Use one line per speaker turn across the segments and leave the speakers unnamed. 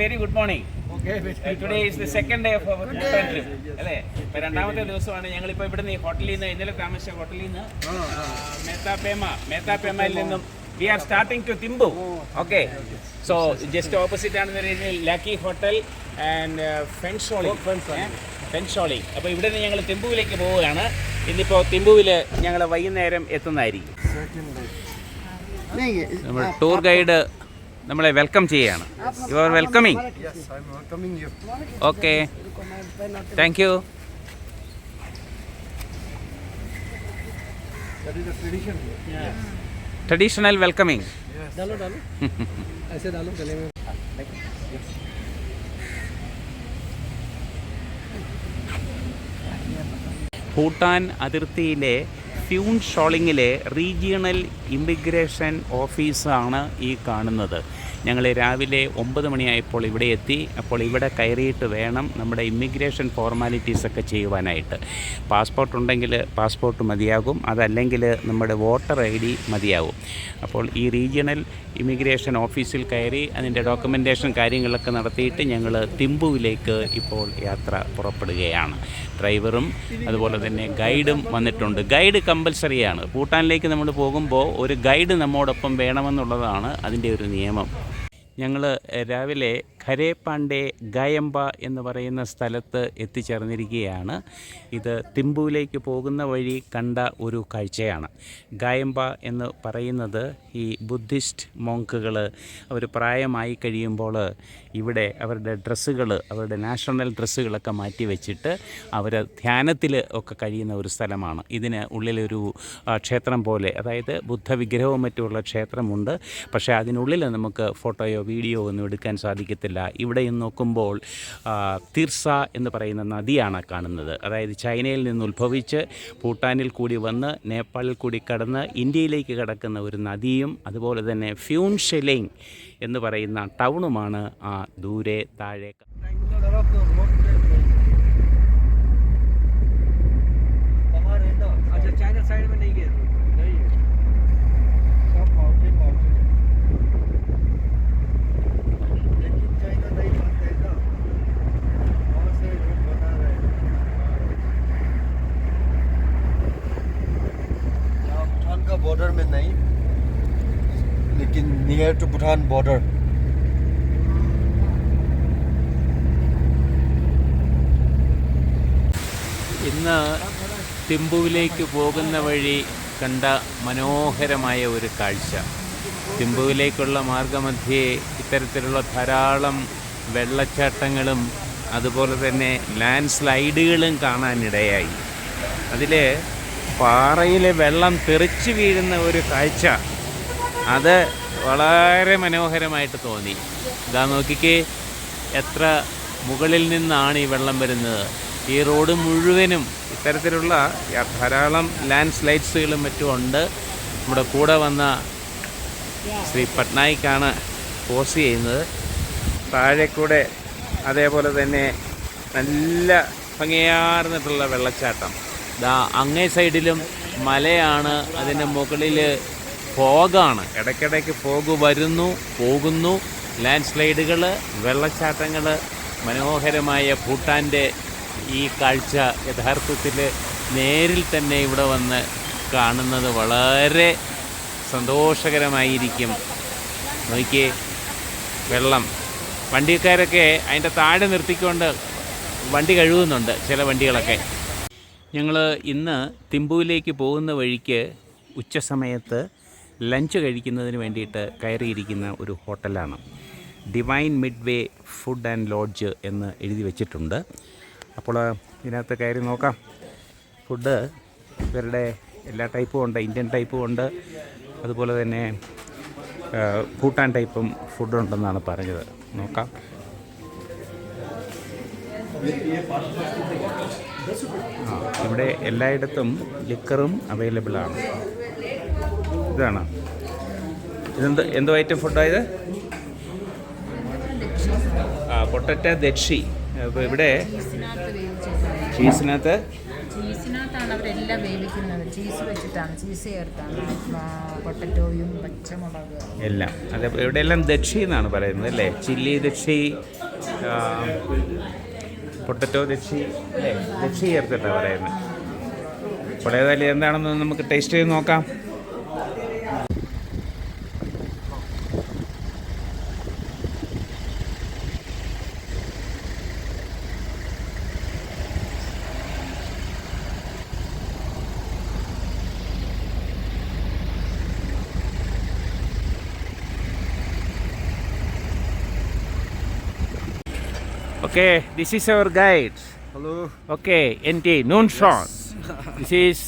Very good morning. Today is the second day of our Bhutan trip അല്ലേ? ഇപ്പോൾ രണ്ടാമത്തെ ദിവസമാണ്. ഞങ്ങളിപ്പോൾ ഇവിടുന്ന് ഈ ഹോട്ടലിൽ നിന്ന് ഇന്നലെ താമസിച്ച ഹോട്ടലിൽ നിന്ന് മേത്താപേമയിൽ നിന്നും we are starting to Timbu. Okay, so just opposite ആണ് ലക്കി ഹോട്ടൽ ആൻഡ് ഫെൻഷോളി. അപ്പോൾ ഇവിടെ നിന്ന് ഞങ്ങൾ തിമ്പുവിലേക്ക് പോവുകയാണ്. ഇന്നിപ്പോൾ തിമ്പുവിൽ ഞങ്ങൾ വൈകുന്നേരം എത്തുന്നതായിരിക്കും. നമ്മൾ ടൂർ ഗൈഡ് നമ്മളെ വെൽക്കം ചെയ്യുകയാണ്. You are welcoming. Okay, thank you. Traditional welcoming.
डालो ऐसे डालो गले में.
ഭൂട്ടാൻ അതിർത്തിയിലെ ഫ്യൂൺ ഷോളിങ്ങിലെ റീജിയണൽ ഇമിഗ്രേഷൻ ഓഫീസാണ് ഈ കാണുന്നത്. ഞങ്ങൾ രാവിലെ 9 മണിയായപ്പോൾ ഇവിടെ എത്തി. അപ്പോൾ ഇവിടെ കയറിയിട്ട് വേണം നമ്മുടെ ഇമിഗ്രേഷൻ ഫോർമാലിറ്റീസൊക്കെ ചെയ്യുവാനായിട്ട്. പാസ്പോർട്ട് ഉണ്ടെങ്കിൽ പാസ്പോർട്ട് മതിയാകും, അതല്ലെങ്കിൽ നമ്മുടെ വോട്ടർ ID മതിയാകും. അപ്പോൾ ഈ റീജിയണൽ ഇമിഗ്രേഷൻ ഓഫീസിൽ കയറി അതിൻ്റെ ഡോക്യുമെൻറ്റേഷൻ കാര്യങ്ങളൊക്കെ നടത്തിയിട്ട് ഞങ്ങൾ തിമ്പുവിലേക്ക് ഇപ്പോൾ യാത്ര പുറപ്പെടുകയാണ്. ഡ്രൈവറും അതുപോലെ തന്നെ ഗൈഡും വന്നിട്ടുണ്ട്. ഗൈഡ് കമ്പൽസറിയാണ്. ഭൂട്ടാനിലേക്ക് നമ്മൾ പോകുമ്പോൾ ഒരു ഗൈഡ് നമ്മോടൊപ്പം വേണമെന്നുള്ളതാണ് അതിൻ്റെ ഒരു നിയമം. ഞങ്ങൾ രാവിലെ ഖരേപാണ്ഡെ ഗായമ്പ എന്ന് പറയുന്ന സ്ഥലത്ത് എത്തിച്ചേർന്നിരിക്കുകയാണ്. ഇത് തിമ്പുവിലേക്ക് പോകുന്ന വഴി കണ്ട ഒരു കാഴ്ചയാണ്. ഗായമ്പ എന്ന് പറയുന്നത് ഈ ബുദ്ധിസ്റ്റ് മോങ്കുകൾ അവർ പ്രായമായി കഴിയുമ്പോൾ ഇവിടെ അവരുടെ ഡ്രസ്സുകൾ, അവരുടെ നാഷണൽ ഡ്രസ്സുകളൊക്കെ മാറ്റി വെച്ചിട്ട് അവർ ധ്യാനത്തിൽ ഒക്കെ കഴിയുന്ന ഒരു സ്ഥലമാണ്. ഇതിന് ഉള്ളിലൊരു ക്ഷേത്രം പോലെ, അതായത് ബുദ്ധവിഗ്രഹവും മറ്റുമുള്ള ക്ഷേത്രമുണ്ട്. പക്ഷേ അതിനുള്ളിൽ നമുക്ക് ഫോട്ടോയോ വീഡിയോ ഒന്നും എടുക്കാൻ സാധിക്കത്തില്ല. ഇവിടെ നോക്കുമ്പോൾ തിർസ എന്ന് പറയുന്ന നദിയാണ് കാണുന്നത്. അതായത് ചൈനയിൽ നിന്ന് ഉത്ഭവിച്ച് ഭൂട്ടാനിൽ കൂടി വന്ന് നേപ്പാളിൽ കൂടി കടന്ന് ഇന്ത്യയിലേക്ക് കടക്കുന്ന ഒരു നദിയും അതുപോലെ തന്നെ ഫ്യൂൺ ഷെലിംഗ് എന്ന് പറയുന്ന ടൗണുമാണ് ആ ദൂരെ താഴെ.
बॉर्डर में नहीं, लेकिन नियर टू भूटान बॉर्डर.
ഇന്ന് തിമ്പുവിലേക്ക് പോകുന്ന വഴി കണ്ട മനോഹരമായ ഒരു കാഴ്ച. തിമ്പുവിലേക്കുള്ള മാർഗമധ്യേ ഇത്തരത്തിലുള്ള ധാരാളം വെള്ളച്ചാട്ടങ്ങളും അതുപോലെ തന്നെ ലാൻഡ് സ്ലൈഡുകളും കാണാനിടയായി. അതിൽ പാറയിലെ വെള്ളം തെറിച്ച് വീഴുന്ന ഒരു കാഴ്ച, അത് വളരെ മനോഹരമായിട്ട് തോന്നി. ഇതാ നോക്കിക്കേ, എത്ര മുകളിൽ നിന്നാണ് ഈ വെള്ളം വരുന്നത്. ഈ റോഡ് മുഴുവനും ഇത്തരത്തിലുള്ള ധാരാളം ലാൻഡ് സ്ലൈഡ്സുകളും മറ്റും ഉണ്ട്. നമ്മുടെ കൂടെ വന്ന ശ്രീ പട്നായിക്കാണ് പോസ് ചെയ്യുന്നത്. താഴെക്കൂടെ അതേപോലെ തന്നെ നല്ല ഭംഗിയാർന്നിട്ടുള്ള വെള്ളച്ചാട്ടം. അങ്ങേ സൈഡിലും മലയാണ്, അതിൻ്റെ മുകളിൽ ഫോഗാണ്. ഇടയ്ക്കിടയ്ക്ക് ഫോഗ് വരുന്നു പോകുന്നു. ലാൻഡ് സ്ലൈഡുകൾ, വെള്ളച്ചാട്ടങ്ങൾ, മനോഹരമായ ഭൂട്ടാൻ്റെ ഈ കാഴ്ച യഥാർത്ഥത്തിൽ നേരിൽ തന്നെ ഇവിടെ വന്ന് കാണുന്നത് വളരെ സന്തോഷകരമായിരിക്കും. നോക്കിയേ, വെള്ളം. വണ്ടിക്കാരൊക്കെ അതിൻ്റെ താഴെ നിർത്തിക്കൊണ്ട് വണ്ടി കഴുകുന്നുണ്ട് ചില വണ്ടികളൊക്കെ. ഞങ്ങൾ ഇന്ന് തിമ്പുവിലേക്ക് പോകുന്ന വഴിക്ക് ഉച്ചസമയത്ത് ലഞ്ച് കഴിക്കുന്നതിന് വേണ്ടിയിട്ട് കയറിയിരിക്കുന്ന ഒരു ഹോട്ടലാണ്. Divine Midway food and lodge എന്ന് എഴുതി വച്ചിട്ടുണ്ട്. അപ്പോൾ ഇതിനകത്ത് കയറി നോക്കാം. ഫുഡ് ഇവരുടെ എല്ലാ ടൈപ്പും ഉണ്ട്. ഇന്ത്യൻ ടൈപ്പും ഉണ്ട്, അതുപോലെ തന്നെ ഭൂട്ടാൻ ടൈപ്പും ഫുഡുണ്ടെന്നാണ് പറഞ്ഞത്. നോക്കാം. ഇവിടെ എല്ലായിടത്തും ലിക്കറും അവൈലബിളാണ്. ഇതാണ്. എന്തോ ഐറ്റം ഫുഡായത്? പൊട്ടറ്റ ദക്ഷി. അപ്പോൾ ഇവിടെ ചീസിനകത്ത്
ചീസിനകത്താണ് അവരെല്ലാം വേവിക്കുന്നത്. ചീസ് വെച്ചിട്ടാണ്, ചീസ് ചേർത്താണ്, പൊട്ടറ്റോയും പച്ചമുളക്
എല്ലാം. അത് ഇവിടെയെല്ലാം ദക്ഷി എന്നാണ് പറയുന്നത് അല്ലേ? ചില്ലി ദക്ഷി, പൊട്ടറ്റോ ദക്ഷി അല്ലേ? ദക്ഷി ചേർത്തിട്ടാണ് പറയുന്നത്. അപ്പോൾ ഏതായാലും എന്താണെന്ന് നമുക്ക് ടേസ്റ്റ് ചെയ്ത് നോക്കാം. Okay, this is our guide.
Hello.
Okay, NT, Noon Sean. This is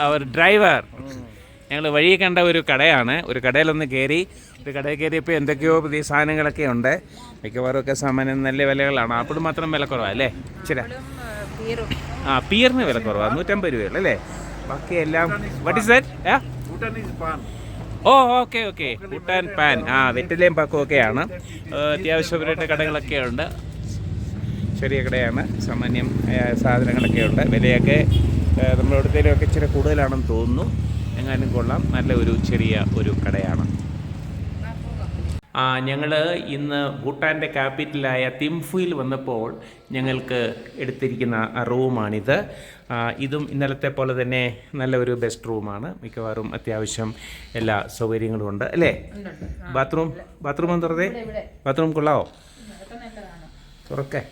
our driver. ഞങ്ങൾ വഴി കണ്ട ഒരു കടയാണ്. ഒരു കടയിലൊന്ന് കയറി. ഒരു കടയിൽ കയറിയപ്പോൾ എന്തൊക്കെയോ പുതിയ സാധനങ്ങളൊക്കെ ഉണ്ട്. മിക്കവാറും ഒക്കെ സാമാന്യം നല്ല വിലകളാണ്. ആപ്പിൾ മാത്രം വില കുറവാണ് അല്ലേ? ഇച്ചിരി പിയറിന് വില കുറവാണ്, 150 രൂപയുള്ളൂ അല്ലേ? ബാക്കിയെല്ലാം what is that? Oh okay okay, Bhutan paan. വെറ്റിലയും പാക്കും ഒക്കെയാണ്. അത്യാവശ്യപരമായിട്ട് കടകളൊക്കെ ഉണ്ട്. ചെറിയ കടയാണ്, സാമാന്യം സാധനങ്ങളൊക്കെ ഉണ്ട്. വിലയൊക്കെ നമ്മുടെ ഇവിടുത്തേലൊക്കെ ഇച്ചിരി കൂടുതലാണെന്ന് തോന്നുന്നു. എങ്ങാനും കൊള്ളാം, നല്ല ഒരു ചെറിയ ഒരു കടയാണ്. ഞങ്ങൾ ഇന്ന് ഭൂട്ടാൻ്റെ ക്യാപിറ്റലായ തിംഫുയിൽ വന്നപ്പോൾ ഞങ്ങൾക്ക് എടുത്തിരിക്കുന്ന റൂമാണിത്. ഇതും ഇന്നലത്തെ പോലെ തന്നെ നല്ല ഒരു ബെസ്റ്റ് റൂമാണ്. മിക്കവാറും അത്യാവശ്യം എല്ലാ സൗകര്യങ്ങളും ഉണ്ട് അല്ലേ? ബാത്റൂം തുറന്നേ. ബാത്റൂം കൊള്ളാവോ? തുറക്കേ.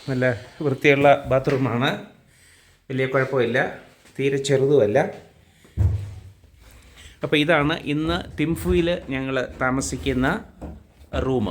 നല്ല വൃത്തിയുള്ള ബാത്റൂമാണ്. വലിയ കുഴപ്പമില്ല, തീരെ ചെറുതുമല്ല. അപ്പോൾ ഇതാണ് ഇന്ന് തിംഫുയിൽ ഞങ്ങൾ താമസിക്കുന്ന റൂം.